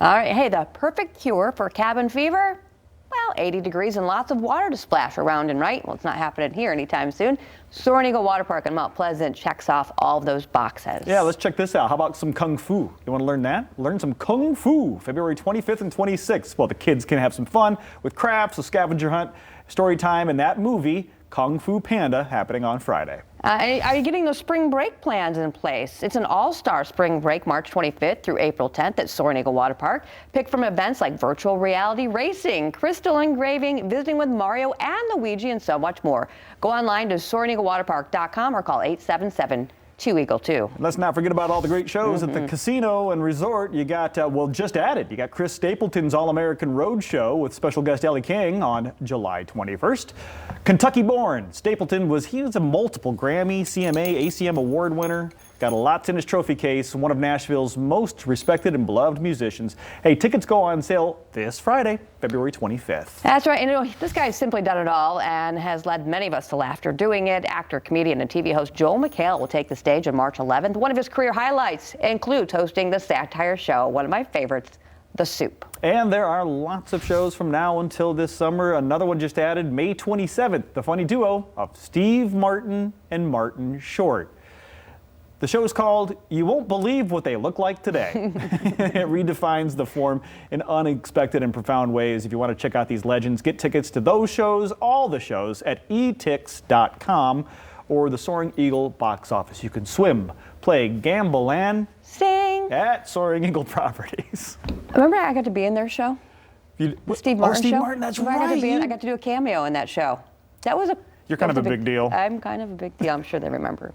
All right, hey, the perfect cure for cabin fever? Well, 80 degrees and lots of water to splash around in, right? Well, it's not happening here anytime soon. Soaring Eagle Waterpark in Mount Pleasant checks off all of those boxes. Yeah, let's check this out. How about some Kung Fu? You want to learn that? Learn some Kung Fu, February 25th and 26th. Well, the kids can have some fun with crafts, a scavenger hunt, story time, and that movie, Kung Fu Panda, happening on Friday. Are you getting those spring break plans in place? It's an all-star spring break, March 25th through April 10th at Soaring Eagle Waterpark. Pick from events like virtual reality racing, crystal engraving, visiting with Mario and Luigi, and so much more. Go online to SoaringEagleWaterpark.com or call 877-2EAGLE-2. Let's not forget about all the great shows at the casino and resort. You got, well, just added, you got Chris Stapleton's All-American Road Show with special guest Ellie King on July 21st. Kentucky-born Stapleton was a multiple Grammy, CMA, ACM award winner. Got lots in his trophy case. One of Nashville's most respected and beloved musicians. Hey, tickets go on sale this Friday, February 25th. That's right. And this guy's simply done it all and has led many of us to laughter doing it. Actor, comedian, and TV host Joel McHale will take the stage on March 11th. One of his career highlights includes hosting the satire show, one of my favorites, The Soup. And there are lots of shows from now until this summer. Another one just added, May 27th, the funny duo of Steve Martin and Martin Short. The show is called You Won't Believe What They Look Like Today. It redefines the form in unexpected and profound ways. If you want to check out these legends, get tickets to those shows, all the shows, at etix.com or the Soaring Eagle box office. You can swim, play, gamble, and sing at Soaring Eagle Properties. Remember I got to be in their show? The Steve Martin Steve show? Martin, that's Remember right. I got to do a cameo in that show. That was a... You're kind of a big deal. I'm kind of a big deal. I'm sure they remember.